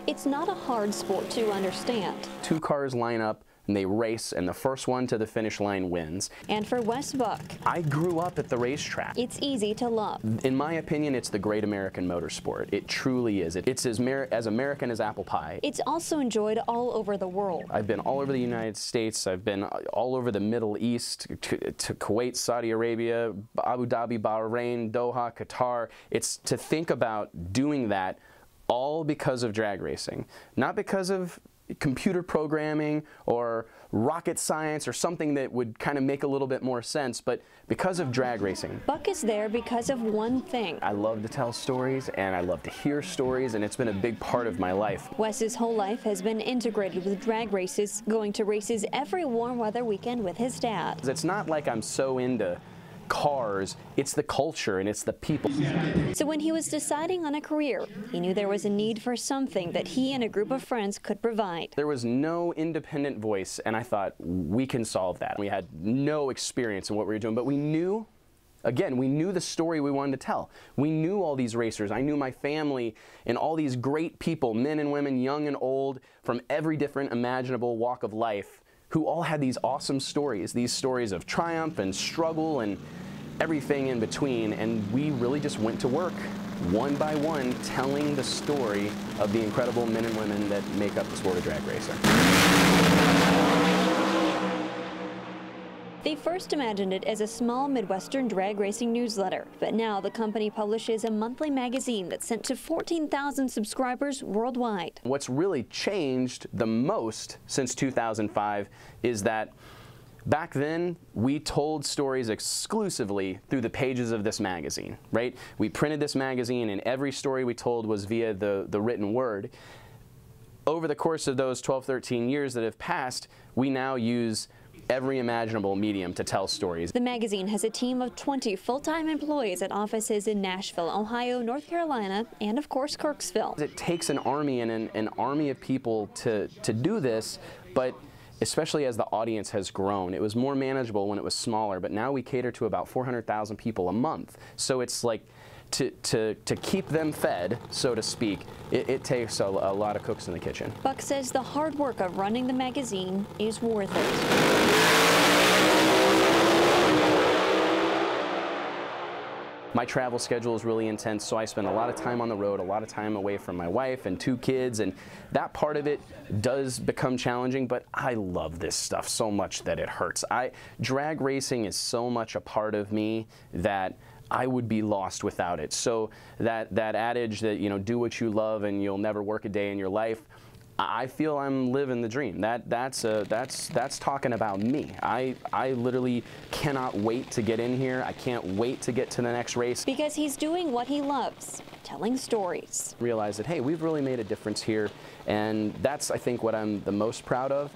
It's not a hard sport to understand. Two cars line up and they race, and the first one to the finish line wins. And for Wes Buck, I grew up at the racetrack. it's easy to love. In my opinion, it's the great American motorsport. It truly is. It's as American as apple pie. It's also enjoyed all over the world. I've been all over the United States. I've been all over the Middle East, to Kuwait, Saudi Arabia, Abu Dhabi, Bahrain, Doha, Qatar. It's to think about doing that all because of drag racing, not because of computer programming or rocket science or something that would kind of make a little bit more sense, but because of drag racing. Buck is there because of one thing. I love to tell stories and I love to hear stories, and it's been a big part of my life. Wes's whole life has been integrated with drag races, going to races every warm weather weekend with his dad. It's not like I'm so into cars, it's the culture and it's the people. So when he was deciding on a career, he knew there was a need for something that he and a group of friends could provide. There was no independent voice, and I thought, we can solve that. We had no experience in what we were doing, but we knew, again, we knew the story we wanted to tell. We knew all these racers. I knew my family and all these great people, men and women, young and old, from every different imaginable walk of life, who all had these awesome stories, these stories of triumph and struggle and everything in between, and we really just went to work one by one telling the story of the incredible men and women that make up the sport of drag racing. They first imagined it as a small Midwestern drag racing newsletter, but now the company publishes a monthly magazine that's sent to 14,000 subscribers worldwide. What's really changed the most since 2005 is that back then, we told stories exclusively through the pages of this magazine, right? We printed this magazine and every story we told was via the written word. Over the course of those 12, 13 years that have passed, we now use every imaginable medium to tell stories. The magazine has a team of 20 full-time employees at offices in Nashville, Ohio, North Carolina, and of course Kirksville. It takes an army and an army of people to do this, but especially as the audience has grown. It was more manageable when it was smaller, but now we cater to about 400,000 people a month. So it's like, to keep them fed, so to speak, it takes a lot of cooks in the kitchen. Buck says the hard work of running the magazine is worth it. My travel schedule is really intense, so I spend a lot of time on the road, a lot of time away from my wife and 2 kids, and that part of it does become challenging, but I love this stuff so much that it hurts. Drag racing is so much a part of me that I would be lost without it. So that adage that, you know, do what you love and you'll never work a day in your life, I feel I'm living the dream. That's talking about me. I literally cannot wait to get in here. I can't wait to get to the next race. Because he's doing what he loves, telling stories. Realize that, hey, we've really made a difference here, and that's, I think, what I'm the most proud of.